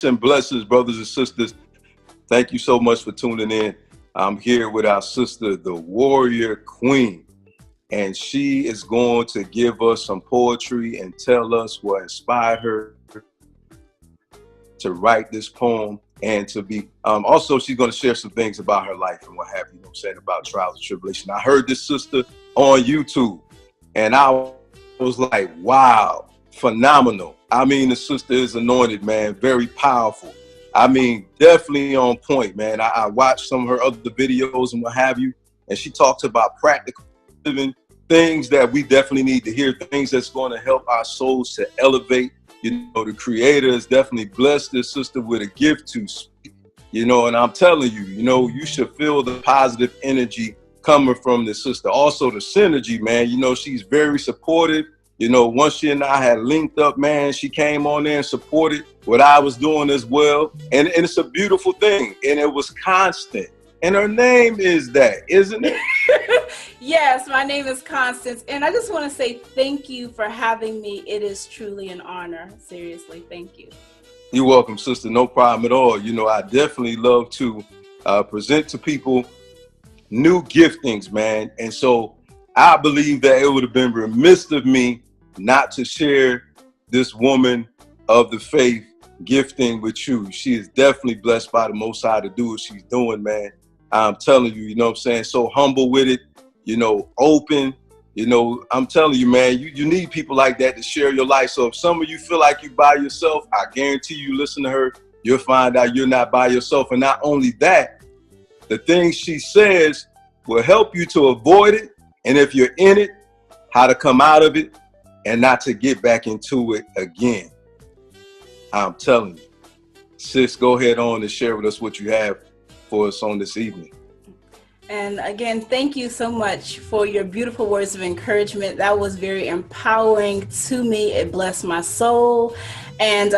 and blessings, brothers and sisters. Thank you so much for tuning in. I'm here with our sister, the Warrior Queen, and she is going to give us some poetry and tell us what inspired her to write this poem and to be, also she's going to share some things about her life and what have you, saying about trials and tribulation. I heard this sister on YouTube and I was like, wow, phenomenal. I mean, the sister is anointed, man, very powerful. I mean, definitely on point, man. I watched some of her other videos and what have you, and she talks about practical living, things that we definitely need to hear, things that's going to help our souls to elevate. You know, the Creator has definitely blessed this sister with a gift to speak, and I'm telling you, you should feel the positive energy coming from this sister. Also, the synergy, man, she's very supportive. Once she and I had linked up, man, she came on there and supported what I was doing as well. And it's a beautiful thing. And it was constant. And her name is that, isn't it? Yes, my name is Constance. And I just want to say thank you for having me. It is truly an honor. Seriously, thank you. You're welcome, sister. No problem at all. I definitely love to present to people new giftings, man. And so I believe that it would have been remiss of me not to share this woman of the faith gifting with you. She is definitely blessed by the Most High to do what she's doing, man. I'm telling you, what I'm saying? So humble with it, open, I'm telling you, man, you need people like that to share your life. So if some of you feel like you by yourself, I guarantee you listen to her, you'll find out you're not by yourself. And not only that, the things she says will help you to avoid it. And if you're in it, how to come out of it and not to get back into it again. I'm telling you. Sis, go ahead on and share with us what you have for us on this evening. And again, thank you so much for your beautiful words of encouragement. That was very empowering to me. It blessed my soul. And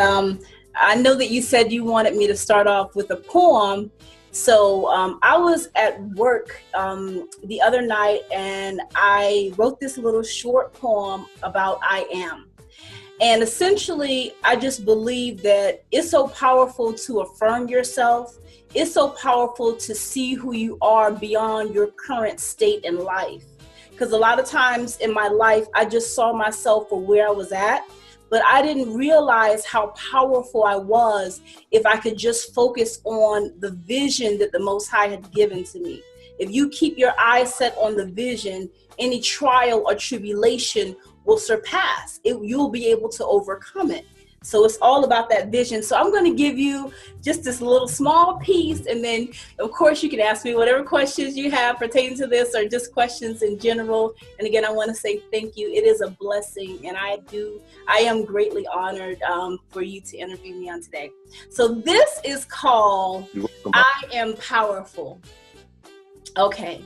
I know that you said you wanted me to start off with a poem. So I was at work the other night and I wrote this little short poem about I am. And essentially, I just believe that it's so powerful to affirm yourself. It's so powerful to see who you are beyond your current state in life. Because a lot of times in my life, I just saw myself for where I was at. But I didn't realize how powerful I was if I could just focus on the vision that the Most High had given to me. If you keep your eyes set on the vision, any trial or tribulation will surpass. You'll be able to overcome it. So it's all about that vision. So I'm going to give you just this little small piece. And then, of course, you can ask me whatever questions you have pertaining to this or just questions in general. And again, I want to say thank you. It is a blessing. And I am greatly honored for you to interview me on today. So this is called I Am Powerful. Okay.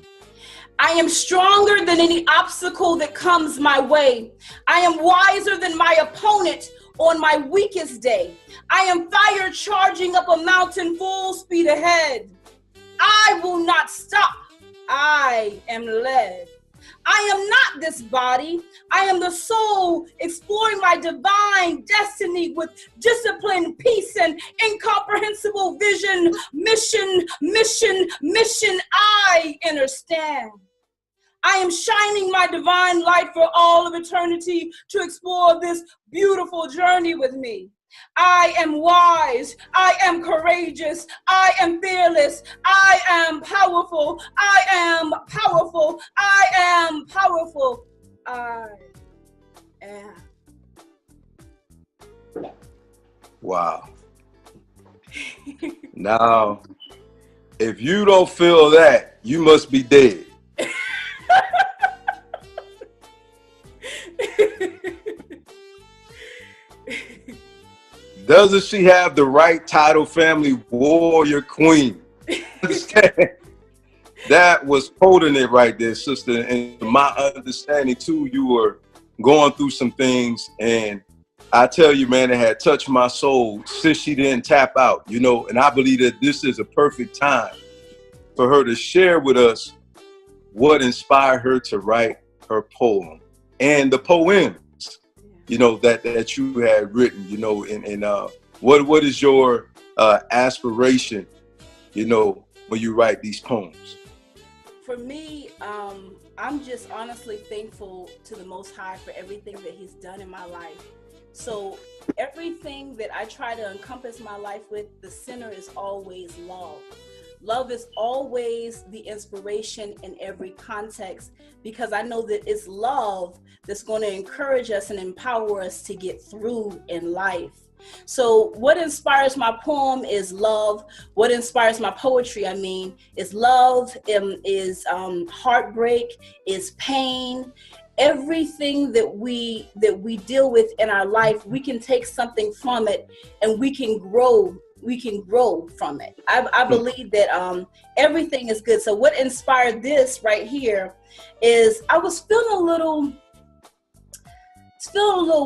I am stronger than any obstacle that comes my way. I am wiser than my opponent on my weakest day. I am fire charging up a mountain full speed ahead. I will not stop. I am led. I am not this body. I am the soul exploring my divine destiny with discipline, peace, and incomprehensible vision. Mission. I understand. I am shining my divine light for all of eternity to explore this beautiful journey with me. I am wise. I am courageous. I am fearless. I am powerful. I am powerful. I am powerful. I am. Wow. Now, if you don't feel that, you must be dead. Doesn't she have the right title, family warrior queen? Understand? That was holding it right there, sister. And my understanding too, you were going through some things, and I tell you, man, it had touched my soul since she didn't tap out, and I believe that this is a perfect time for her to share with us what inspired her to write her poem and the poems, that you had written, What is your aspiration, you know, when you write these poems? For me, I'm just honestly thankful to the Most High for everything that He's done in my life. So everything that I try to encompass my life with, the center is always love. Love is always the inspiration in every context, because I know that it's love that's going to encourage us and empower us to get through in life. So what inspires my poem is love. What inspires my poetry, I mean, is love, is heartbreak, is pain. Everything that we deal with in our life, we can take something from it and we can grow from it. I believe that everything is good. So what inspired this right here is I was feeling a little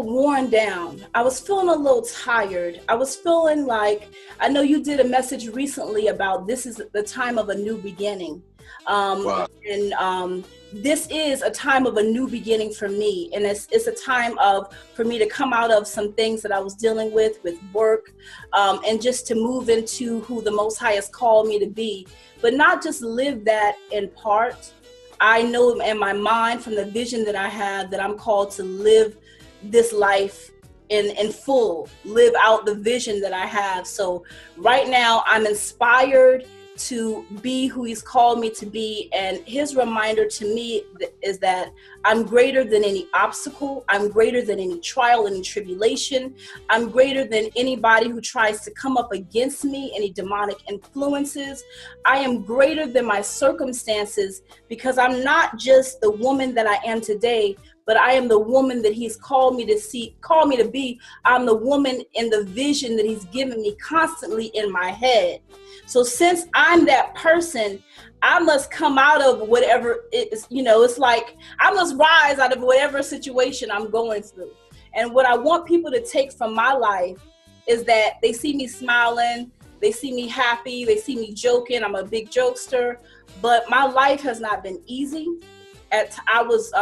worn down. I was feeling a little tired. I was feeling like, I know you did a message recently about this is the time of a new beginning. Wow. And this is a time of a new beginning for me. And it's a time for me to come out of some things that I was dealing with work, and just to move into who the Most High has called me to be, but not just live that in part. I know in my mind from the vision that I have that I'm called to live this life in full, live out the vision that I have. So right now I'm inspired to be who He's called me to be. And His reminder to me is that I'm greater than any obstacle. I'm greater than any trial, any tribulation. I'm greater than anybody who tries to come up against me, any demonic influences. I am greater than my circumstances, because I'm not just the woman that I am today, but I am the woman that He's called me to be. I'm the woman in the vision that He's given me constantly in my head. So since I'm that person, I must come out of whatever it is, it's like I must rise out of whatever situation I'm going through. And what I want people to take from my life is that they see me smiling, they see me happy, they see me joking. I'm a big jokester, but my life has not been easy. I was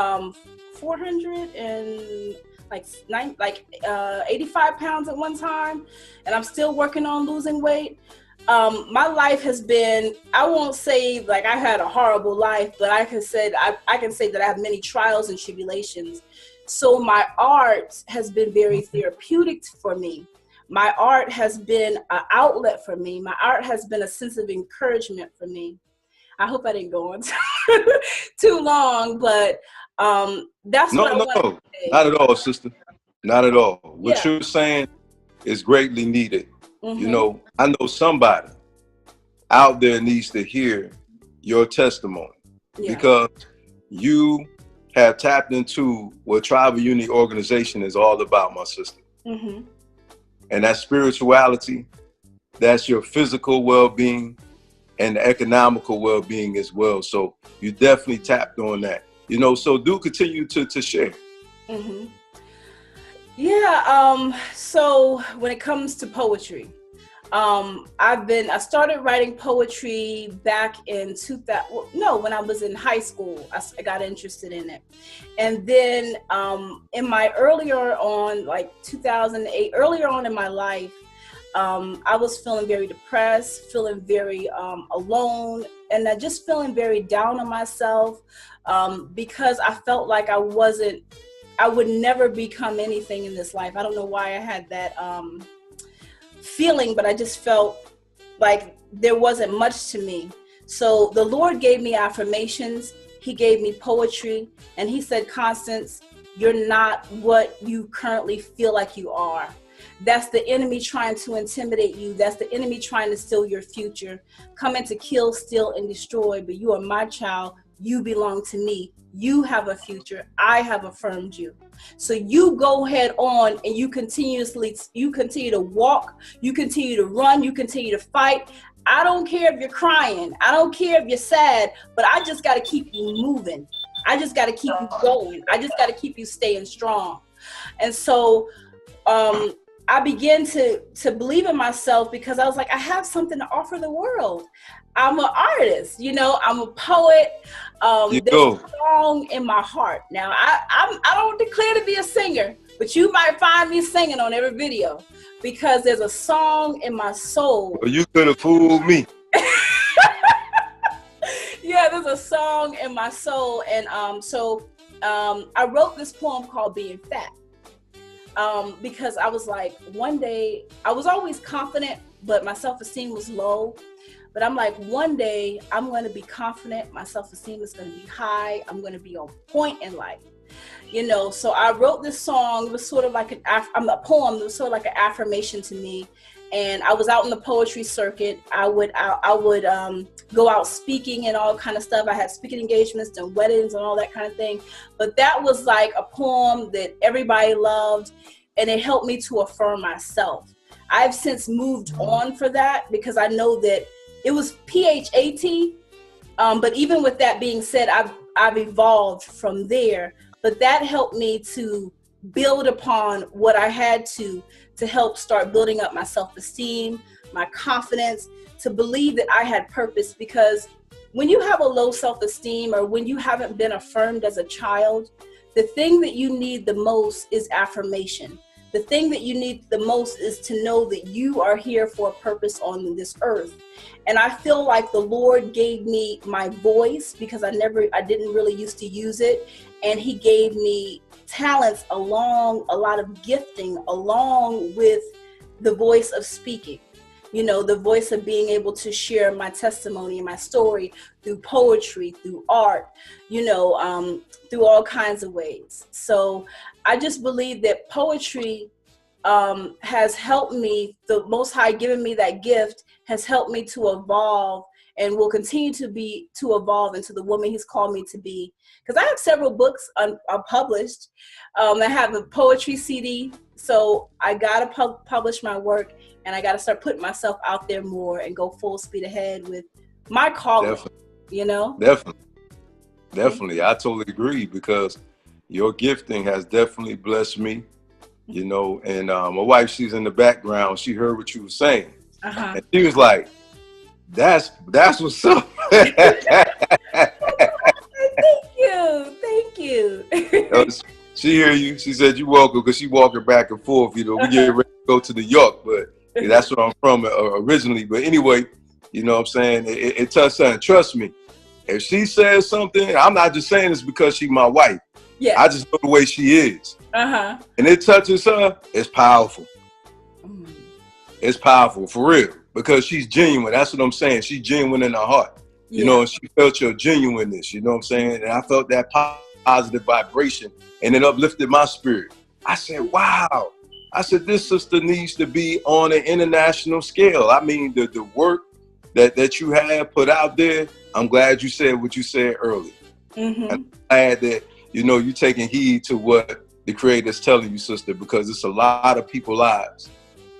400 and 85 pounds at one time, and I'm still working on losing weight. My life has been, I won't say like I had a horrible life, but I can say that I have many trials and tribulations. So my art has been very therapeutic for me. My art has been an outlet for me. My art has been a sense of encouragement for me. I hope I didn't go on too long, but that's what I want to say. Not at all, sister. Not at all. What you're saying is greatly needed. Mm-hmm. You know, I know somebody out there needs to hear your testimony, because you have tapped into what Tribal Unity Organization is all about, my sister. Mm-hmm. And that spirituality, that's your physical well-being and economical well-being as well. So you definitely tapped on that, so do continue to share. Mm-hmm. Yeah. So when it comes to poetry, I started writing poetry back in 2000. When I was in high school, I got interested in it. And then, in my earlier on, like 2008, earlier on in my life, I was feeling very depressed, feeling very, alone, and just feeling very down on myself, because I felt like I would never become anything in this life. I don't know why I had that feeling, but I just felt like there wasn't much to me. So the Lord gave me affirmations. He gave me poetry, and He said, Constance, you're not what you currently feel like you are. That's the enemy trying to intimidate you. That's the enemy trying to steal your future, coming to kill, steal, and destroy. But you are my child. You belong to me. You have a future. I have affirmed you. So you go head on, and you continue to walk, you continue to run, you continue to fight. I don't care if you're crying. I don't care if you're sad, but I just got to keep you moving. I just got to keep you going. I just got to keep you staying strong. And so, I began to believe in myself, because I was like, I have something to offer the world. I'm an artist, I'm a poet. There's a song in my heart. Now, I don't declare to be a singer, but you might find me singing on every video. because there's a song in my soul. Well, you could have fooled me. Yeah, there's a song in my soul. And I wrote this poem called Being Fat. Because I was like, one day, I was always confident, but my self-esteem was low. But I'm like, one day I'm going to be confident. My self-esteem is going to be high. I'm going to be on point in life. You know, so I wrote this song. It was sort of like a poem. It was sort of like an affirmation to me. And I was out in the poetry circuit. I would go out speaking and all kind of stuff. I had speaking engagements and weddings and all that kind of thing. But that was like a poem that everybody loved, and it helped me to affirm myself. I've since moved on for that because I know that it was PHAT. But even with that being said, I've evolved from there. But that helped me to build upon what I had to help start building up my self-esteem, my confidence, to believe that I had purpose. Because when you have a low self-esteem, or when you haven't been affirmed as a child, the thing that you need the most is affirmation. The thing that you need the most is to know that you are here for a purpose on this earth. And I feel like the Lord gave me my voice because I didn't really used to use it. And he gave me talents along, a lot of gifting along with the voice of speaking. You know, the voice of being able to share my testimony and my story through poetry, through art, you know, through all kinds of ways. So I just believe that poetry has helped me. The Most High given me that gift has helped me to evolve, and will continue to evolve into the woman he's called me to be. Because I have several books published. I have a poetry CD, so I gotta publish my work, and I gotta start putting myself out there more and go full speed ahead with my calling. Definitely. You know? Definitely. I totally agree, because your gifting has definitely blessed me. You know, and my wife, she's in the background. She heard what you were saying, and she was like, "That's what's up." Thank you. She hear you. She said you welcome, because she walking back and forth. You know, we get ready to go to New York, but that's where I'm from originally. But anyway, you know what I'm saying? It touched her, and trust me, if she says something, I'm not just saying this because she's my wife. Yeah. I just know the way she is. And it touches her, it's powerful. It's powerful, for real, because she's genuine. That's what I'm saying. She's genuine in her heart. You know, and she felt your genuineness, you know what I'm saying? And I felt that positive vibration, and it uplifted my spirit. I said, wow. I said, this sister needs to be on an international scale. I mean, the work that you have put out there, I'm glad you said what you said earlier. I'm glad that, you know, you're taking heed to what the Creator's telling you, sister, because it's a lot of people's lives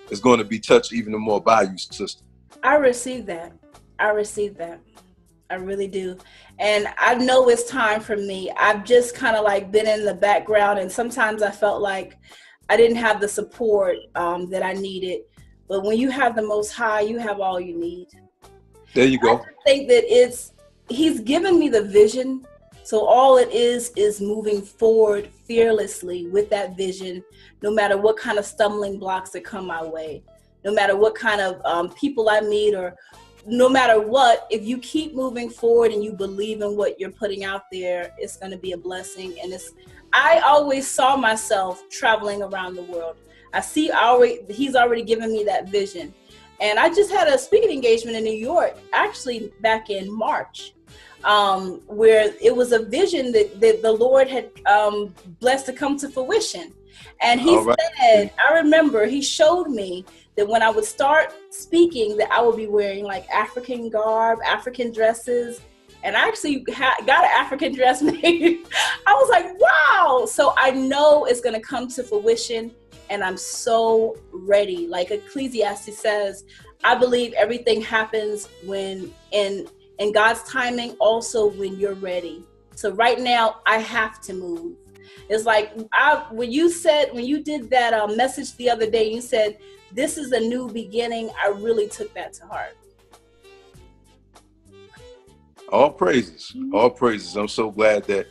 that's going to be touched even more by you, sister. I received that. I really do. And I know it's time for me. I've just kind of like been in the background, and sometimes I felt like I didn't have the support that I needed. But when you have the Most High, you have all you need. There you go. I think that he's given me the vision. So all it is moving forward fearlessly with that vision, no matter what kind of stumbling blocks that come my way, no matter what kind of people I meet, or no matter what, if you keep moving forward and you believe in what you're putting out there, it's going to be a blessing. And I always saw myself traveling around the world. He's already given me that vision. And I just had a speaking engagement in New York, actually back in March. Where it was a vision that the Lord had blessed to come to fruition. And he said, I remember he showed me that when I would start speaking, that I would be wearing like African garb, African dresses. And I actually got an African dress made. I was like, wow. So I know it's going to come to fruition, and I'm so ready. Like Ecclesiastes says, I believe everything happens when in God's timing, also when you're ready. So right now, I have to move. It's like when you did that message the other day, you said, this is a new beginning. I really took that to heart. All praises. All praises. I'm so glad that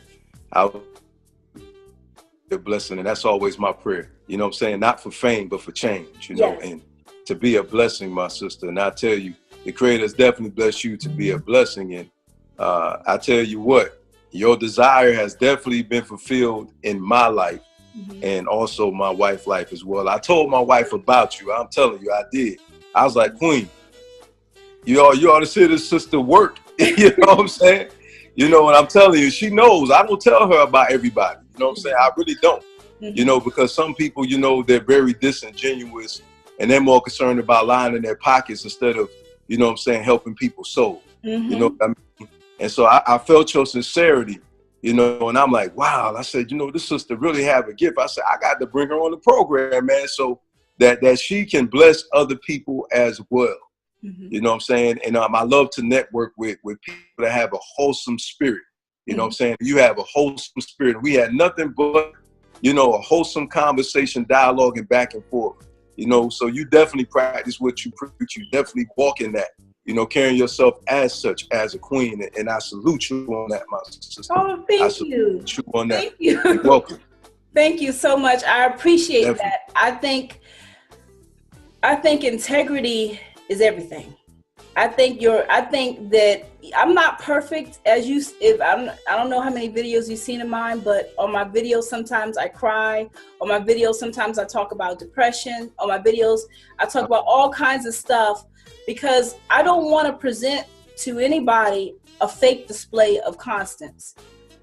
a blessing. And that's always my prayer. You know what I'm saying? Not for fame, but for change, you know, Yes. and to be a blessing, my sister. And I tell you, the Creator has definitely blessed you to be a blessing. And I tell you what, your desire has definitely been fulfilled in my life and also my wife's life as well. I told my wife about you. I'm telling you, I did. I was like, Queen, you ought to see this sister work. You know what I'm saying? You know, and I'm telling you, she knows. I don't tell her about everybody. You know what I'm saying? I really don't. You know, because some people, you know, they're very disingenuous and they're more concerned about lying in their pockets instead of, you know what I'm saying, helping people soul. You know what I mean? And so I felt your sincerity, you know, and I'm like, wow. I said, you know, this sister really have a gift. I said, I got to bring her on the program, man, so that she can bless other people as well. You know what I'm saying? And I love to network with people that have a wholesome spirit. You know what I'm saying? You have a wholesome spirit. We had nothing but, you know, a wholesome conversation, dialogue, and back and forth. You know, so you definitely practice what you preach. You definitely walk in that, you know, carrying yourself as such, as a queen. And I salute you on that, my sister. Oh, thank I salute you. you on that. Thank you. You're welcome. Thank you so much. I appreciate Definitely. that. I think integrity is everything. I think that I'm not perfect I don't know how many videos you've seen of mine, but on my videos, sometimes I cry. On my videos, sometimes I talk about depression. On my videos, I talk about all kinds of stuff because I don't want to present to anybody a fake display of constance.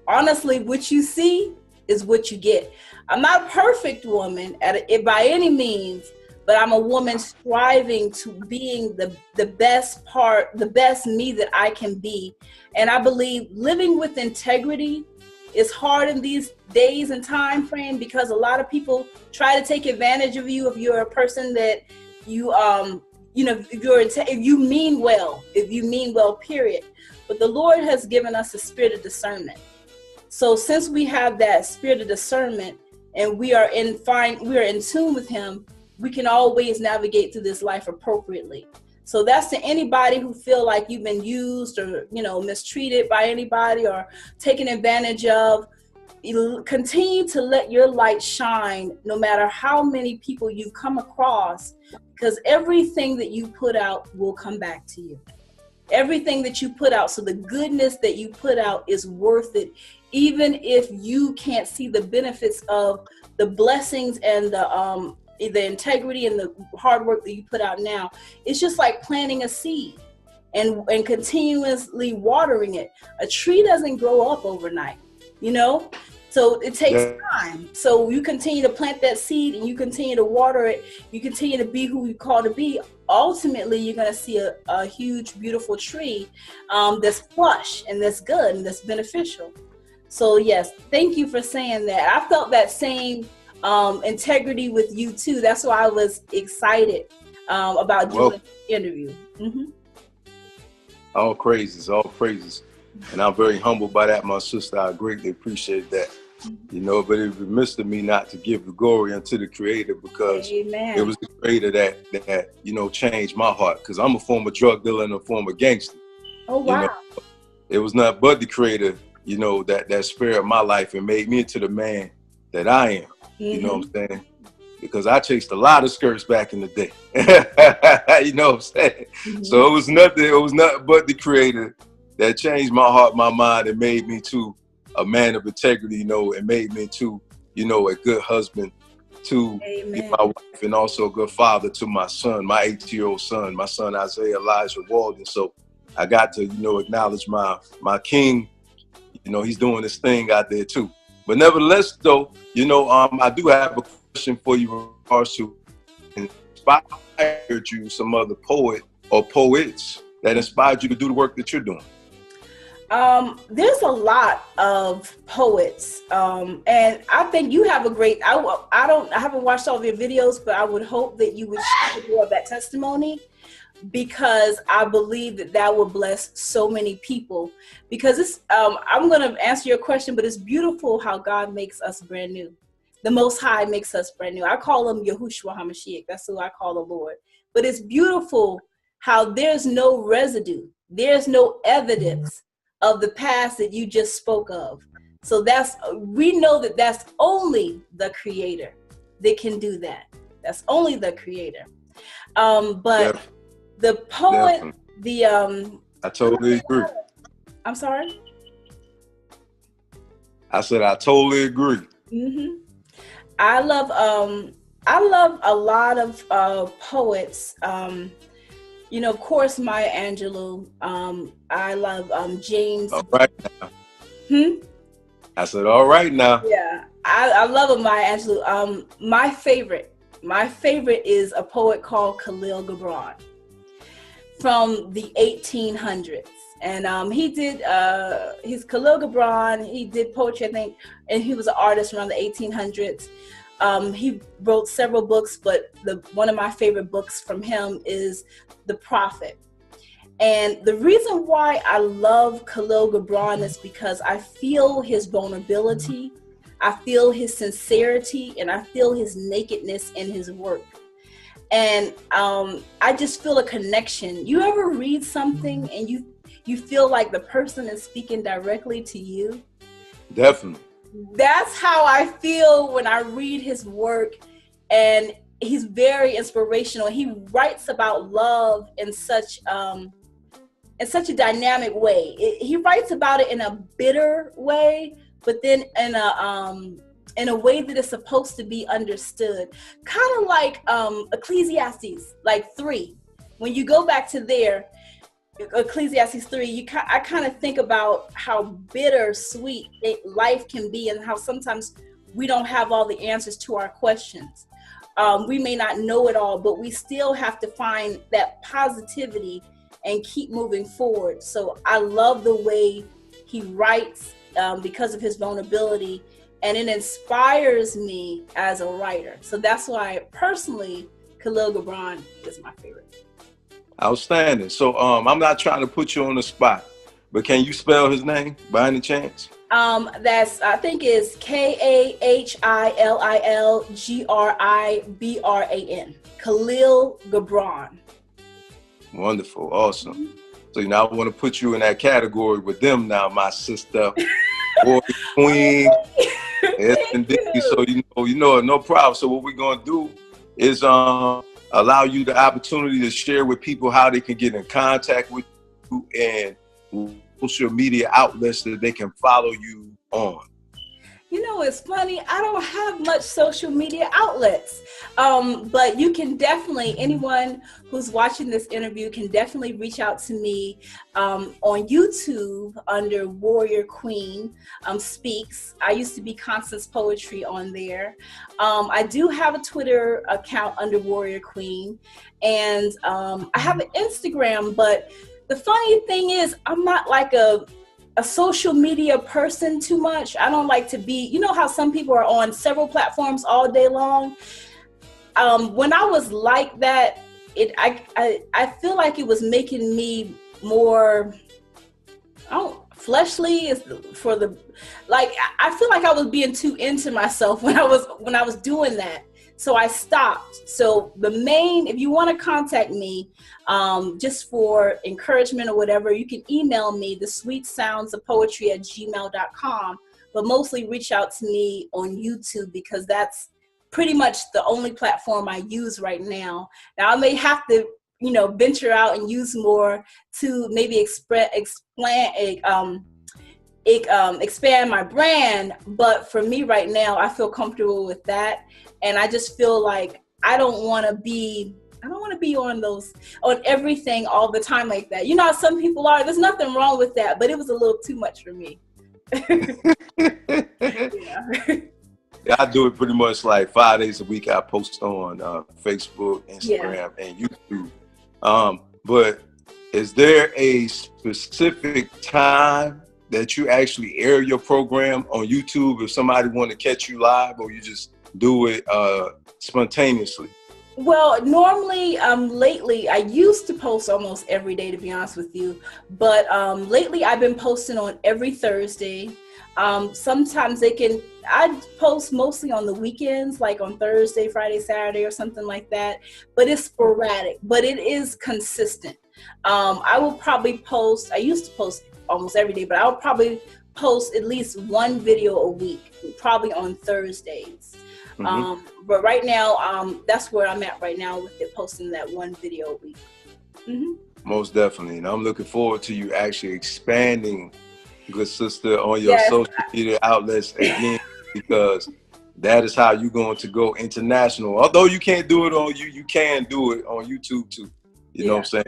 Honestly, what you see is what you get. I'm not a perfect woman by any means, but I'm a woman striving to being the best me that I can be. And I believe living with integrity is hard in these days and time frame because a lot of people try to take advantage of you if you're a person that you know, if you mean well, period. But the Lord has given us a spirit of discernment. So since we have that spirit of discernment and we are in tune with Him, we can always navigate through this life appropriately. So that's to anybody who feel like you've been used or, you know, mistreated by anybody or taken advantage of. Continue to let your light shine no matter how many people you come across, because everything that you put out will come back to you. Everything that you put out, so the goodness that you put out is worth it, even if you can't see the benefits of the blessings and the integrity and the hard work that you put out now. It's just like planting a seed and continuously watering it. A tree doesn't grow up overnight, you know? So it takes time. So you continue to plant that seed and you continue to water it. You continue to be who you call to be. Ultimately, you're going to see a huge, beautiful tree that's plush and that's good and that's beneficial. So yes, thank you for saying that. I felt that same integrity with you too. That's why I was excited about doing the interview. All praises, all praises. And I'm very humbled by that, my sister. I greatly appreciate that. You know, but it remiss of me not to give the glory unto the Creator, because Amen. it was the Creator that you know, changed my heart, because I'm a former drug dealer and a former gangster. Oh wow. You know, it was not but the Creator, you know, that spared my life and made me into the man that I am. You know what I'm saying? Because I chased a lot of skirts back in the day. You know what I'm saying? So it was nothing but the Creator that changed my heart, my mind, and made me to a man of integrity, you know, and made me to, you know, a good husband to my wife, and also a good father to my son, my 8-year-old son, my son Isaiah Elijah Walden. So I got to, you know, acknowledge my king. You know, he's doing his thing out there too. But nevertheless, though, you know, I do have a question for you in regards to inspired you, some other poet or poets that inspired you to do the work that you're doing. There's a lot of poets, and I think you have a great. I haven't watched all of your videos, but I would hope that you would share more of that testimony, because I believe that will bless so many people. Because it's, I'm going to answer your question, but it's beautiful how God makes us brand new. The Most High makes us brand new. I call him Yahushua HaMashiach. That's who I call the Lord. But it's beautiful how there's no residue. There's no evidence of the past that you just spoke of. So we know that that's only the creator that can do that. That's only the creator. But the poet, I totally agree. I'm sorry? I said I totally agree. Mm-hmm. I love a lot of poets. Of course, Maya Angelou. I love James. All right now. I said, all right now. Yeah, I love Maya Angelou. My favorite is a poet called Khalil Gibran from the 1800s. And he's Khalil Gibran. He did poetry, I think, and he was an artist around the 1800s. He wrote several books, but one of my favorite books from him is The Prophet. And the reason why I love Khalil Gibran is because I feel his vulnerability, I feel his sincerity, and I feel his nakedness in his work. And I just feel a connection. You ever read something and you feel like the person is speaking directly to you? Definitely. That's how I feel when I read his work, and he's very inspirational. He writes about love in such a dynamic way. He writes about it in a bitter way, but then in a way that is supposed to be understood. Kind of like Ecclesiastes, like 3. When you go back to there, Ecclesiastes 3, I kind of think about how bittersweet life can be, and how sometimes we don't have all the answers to our questions. We may not know it all, but we still have to find that positivity and keep moving forward. So I love the way he writes because of his vulnerability, and it inspires me as a writer. So that's why personally, Khalil Gibran is my favorite. Outstanding. So I'm not trying to put you on the spot, but can you spell his name by any chance? I think is KAHILILGRIBRAN. Khalil Gibran. Wonderful. Awesome. So I want to put you in that category with them now, my sister, warrior queen. Yes, indeed. So no problem. So what we're gonna do is allow you the opportunity to share with people how they can get in contact with you and social media outlets that they can follow you on. It's funny, I don't have much social media outlets, but you can definitely, anyone who's watching this interview can definitely reach out to me on YouTube under Warrior Queen Speaks. I used to be Constance Poetry on there. I do have a Twitter account under Warrior Queen, and I have an Instagram, but the funny thing is I'm not like a social media person too much. I don't like to be, how some people are on several platforms all day long. When I was like that, I feel like it was making me more, fleshly is for the, like, I feel like I was being too into myself when I was doing that. So I stopped. So if you want to contact me, just for encouragement or whatever, you can email me, thesweetsoundsofpoetry@gmail.com, but mostly reach out to me on YouTube, because that's pretty much the only platform I use right now. Now I may have to, venture out and use more to maybe expand my brand. But for me right now, I feel comfortable with that. And I just feel like I don't want to be on everything all the time like that. How some people are. There's nothing wrong with that, but it was a little too much for me. Yeah, I do it pretty much like 5 days a week. I post on Facebook, Instagram, and YouTube. But is there a specific time that you actually air your program on YouTube if somebody want to catch you live, or you just do it spontaneously? Well, normally, lately, I used to post almost every day, to be honest with you. But lately, I've been posting on every Thursday. Sometimes I post mostly on the weekends, like on Thursday, Friday, Saturday, or something like that. But it's sporadic, but it is consistent. I will probably I used to post almost every day, but I'll probably post at least one video a week, probably on Thursdays. But right now, that's where I'm at right now with it, posting that one video a week. Most definitely. And I'm looking forward to you actually expanding, good sister, on your social media outlets again, because that is how you're going to go international. Although you can't do it on you can do it on YouTube too. You know what I'm saying?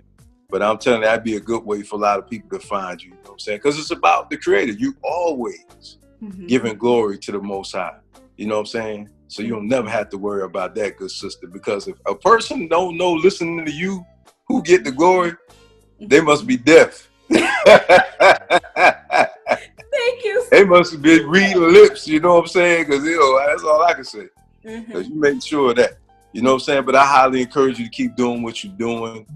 But I'm telling you, that'd be a good way for a lot of people to find you. You know what I'm saying? Because it's about the Creator. You always giving glory to the Most High. You know what I'm saying? So you'll never have to worry about that, good sister. Because if a person don't know listening to you who get the glory, they must be deaf. Thank you. They must be reading lips, you know what I'm saying? Because, you know, that's all I can say. Because you make sure of that. You know what I'm saying? But I highly encourage you to keep doing what you're doing.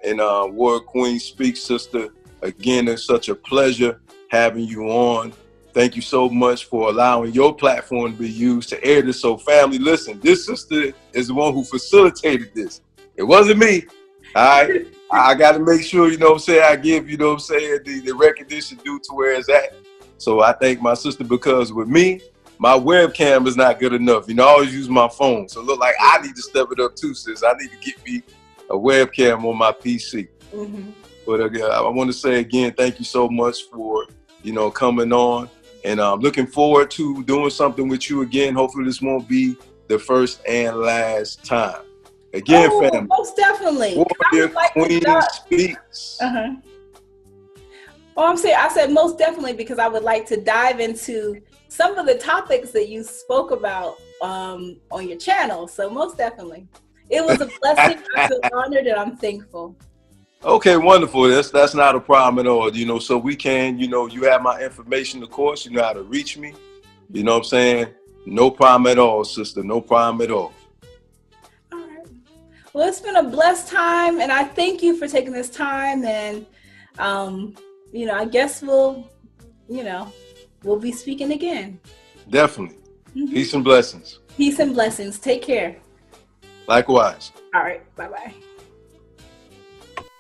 And Warrior Queen Speaks, sister. Again, it's such a pleasure having you on. Thank you so much for allowing your platform to be used to air this. So, family, listen, this sister is the one who facilitated this. It wasn't me. All right? I got to make sure, you know what I'm saying, I give, you know what I'm saying, the recognition due to where it's at. So I thank my sister, because with me, my webcam is not good enough. You know, I always use my phone. So it look like I need to step it up too, sis. I need to get me a webcam on my PC. But again, I want to say again, thank you so much for, you know, coming on. And I'm looking forward to doing something with you again. Hopefully this won't be the first and last time. Again, family. Most definitely. Warrior Queen Speaks. Well, I said most definitely, because I would like to dive into some of the topics that you spoke about on your channel. So most definitely. It was a blessing. I feel honored and I'm thankful. Okay, wonderful. That's not a problem at all. You know, so we can, you know, you have my information, of course. You know how to reach me. You know what I'm saying? No problem at all, sister. No problem at all. All right. Well, it's been a blessed time, and I thank you for taking this time. And, you know, I guess we'll be speaking again. Definitely. Peace and blessings. Peace and blessings. Take care. Likewise. All right. Bye-bye.